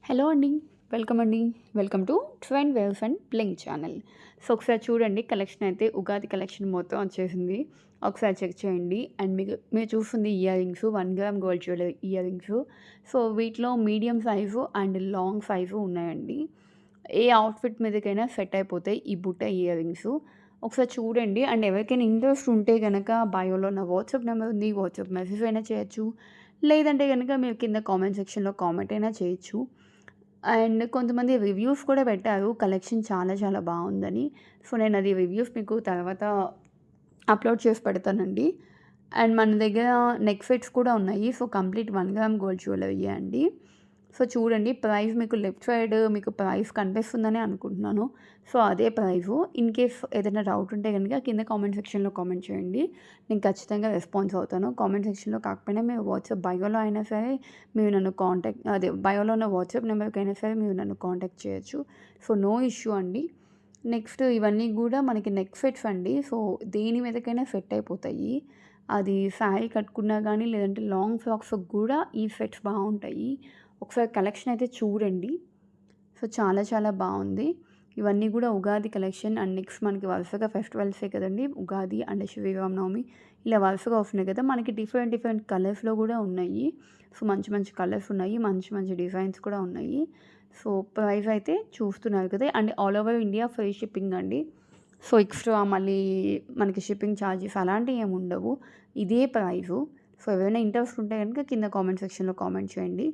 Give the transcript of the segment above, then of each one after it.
Hello అండి. Welcome అండి. Welcome to trend waves and blink channel. So, ఒకసారి చూడండి కలెక్షన్ అయితే ఉగాది కలెక్షన్ మొత్తం వచ్చేసింది. ఒకసారి చెక్ చేయండి. అండ్ మీరు చూస్తుంది earrings 1 gram gold jewellery earrings. So, వీటిలో medium size and long size ఉన్నాయండి. ఏ అవుట్‌ఫిట్ మీదకైనా సెట్ అయిపోతాయి ఈ బుట్ట ఇయర్ రింగ్స్. ఒకసారి చూడండి. అండ్ ఎవరికైనా ఇంట్రెస్ట్ ఉంటే గనక బయోలో నా వాట్సాప్ నెంబర్ ఉంది. వాట్సాప్ మెసేజ్ అయినా చేయొచ్చు. లేదంటే గనక మీరు కింద కామెంట్ సెక్షన్‌లో కామెంట్ అయినా చేయొచ్చు. అండ్ కొంతమంది రివ్యూస్ కూడా పెట్టారు. కలెక్షన్ చాలా చాలా బావుందని. సో, నేనది రివ్యూస్ మీకు తర్వాత అప్‌లోడ్ చేసి పెడతానండి. అండ్ మన దగ్గర నెక్ సెట్స్ కూడా ఉన్నాయి. సో, కంప్లీట్ 1 గ్రామ్ గోల్డ్ జ్యువెలరీయే అండి. సో, చూడండి ప్రైస్ మీకు లెఫ్ట్ సైడ్ మీకు ప్రైస్ కనిపిస్తుందనే అనుకుంటున్నాను. సో, అదే ప్రైసు. ఇన్ కేస్ ఏదైనా డౌట్ ఉంటే గనుక కింద కామెంట్ సెక్షన్‌లో కామెంట్ చేయండి. నేను ఖచ్చితంగా రెస్పాన్స్ అవుతాను. కామెంట్ సెక్షన్‌లో కాకపోయినా మీరు వాట్సాప్ బయోలో అయినా సరే మీరు నన్ను బయోలో ఉన్న వాట్సాప్ నెంబర్‌కైనా సరే మీరు నన్ను కాంటాక్ట్ చేయొచ్చు. సో, నో ఇష్యూ అండి. నెక్స్ట్ ఇవన్నీ గూడా మనకి నెక్ సెట్స్ అండి. సో, దేని మీదకైనా సెట్ అయిపోతాయి. అది శారీ కట్టుకున్నా గానీ, లేదంటే లాంగ్ ఫ్రాక్స్‌కి గూడా ఈ సెట్స్ బావుంటాయి. ఒకసారి కలెక్షన్ అయితే చూడండి. సో, చాలా చాలా బావుంది. ఇవన్నీ గూడా ఉగాది కలెక్షన్ అండ్ నెక్స్ట్ మనకి వరుసగా ఫెస్టివల్సే కదండీ! ఉగాది అండ్ శ్రీరామనవమి ఇలా వరుసగా వస్తున్నాయి కదా! మనకి డిఫరెంట్ డిఫరెంట్ కలర్స్‌లో గూడా ఉన్నాయి. సో, మంచి మంచి కలర్స్ ఉన్నాయి. మంచి మంచి డిజైన్స్ కూడా ఉన్నాయి. సో, ప్రైస్ అయితే చూస్తున్నారు కదా! And all over India free shipping అండి. సో, ఎక్స్‌ట్రా మళ్ళీ మనకి షిప్పింగ్ చార్జెస్ అలాంటివి ఏమి ఉండవు. ఇదే ప్రైసు. సో, ఎవరైనా ఇంట్రెస్ట్ ఉంటే గనుక కింద కామెంట్ సెక్షన్‌లో కామెంట్ చేయండి.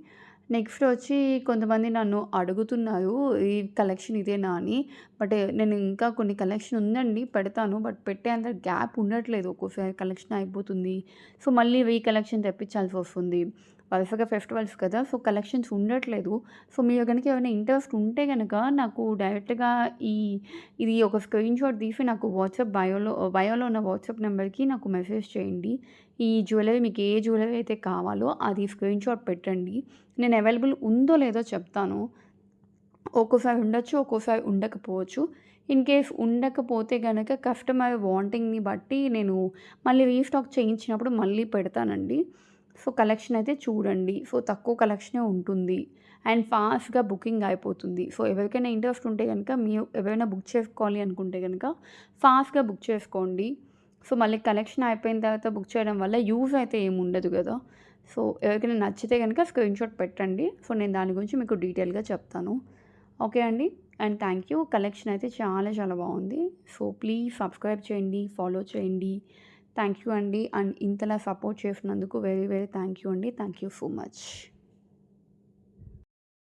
నెక్స్ట్ వచ్చి కొంతమంది నన్ను అడుగుతున్నారు ఈ కలెక్షన్ ఇదేనా అని. బట్ నేను ఇంకా కొన్ని కలెక్షన్ ఉందండి పెడతాను. బట్ పెట్టేంత గ్యాప్ ఉండట్లేదు. ఒక్కోసారి కలెక్షన్ అయిపోతుంది. సో, మళ్ళీ కలెక్షన్ తెప్పించాల్సొస్తుంది. వరుసగా ఫెస్టివల్స్ కదా! సో, కలెక్షన్స్ ఉండట్లేదు. సో, మీరు గనుక ఎవరైనా ఇంట్రెస్ట్ ఉంటే గనక నాకు డైరెక్ట్‌గా ఈ ఇది ఒక స్క్రీన్‌షాట్ తీసి నాకు బయోలో ఉన్న వాట్సాప్ నంబర్‌కి నాకు మెసేజ్ చేయండి. ఈ జ్యువెలరీ మీకు ఏ జ్యువెలరీ అయితే కావాలో అది స్క్రీన్‌షాట్ పెట్టండి. నేను అవైలబుల్ ఉందో లేదో చెప్తాను. ఒక్కోసారి ఉండొచ్చు, ఒక్కోసారి ఉండకపోవచ్చు. ఇన్ కేస్ ఉండకపోతే గనక కస్టమర్ వాంటింగ్‌ని బట్టి నేను మళ్ళీ రీస్టాక్ చేయించినప్పుడు మళ్ళీ పెడతానండి. సో, కలెక్షన్ అయితే చూడండి. సో, తక్కువ కలెక్షనే ఉంటుంది. అండ్ ఫాస్ట్‌గా బుకింగ్ అయిపోతుంది. సో, ఎవరికైనా ఇంట్రెస్ట్ ఉంటే గనక మీరు ఎవరైనా బుక్ చేసుకోవాలి అనుకుంటే గనక ఫాస్ట్‌గా బుక్ చేసుకోండి. సో, మళ్ళీ కలెక్షన్ అయిపోయిన తర్వాత బుక్ చేయడం వల్ల యూజ్ అయితే ఏమి ఉండదు గదా! సో, ఎవరికైనా నచ్చితే గనక స్క్రీన్‌షాట్ పెట్టండి. సో, నేను దాని గురించి మీకు డీటెయిల్‌గా చెప్తాను. ఓకే అండి. And thank you. కలెక్షన్ అయితే చాలా చాలా బావుంది. సో, ప్లీజ్ సబ్స్క్రైబ్ చేయండి, ఫాలో చేయండి. థ్యాంక్ యూ అండి. అండ్ ఇంతలా సపోర్ట్ చేసినందుకు వెరీ వెరీ థ్యాంక్ యూ అండి. Thank you so much.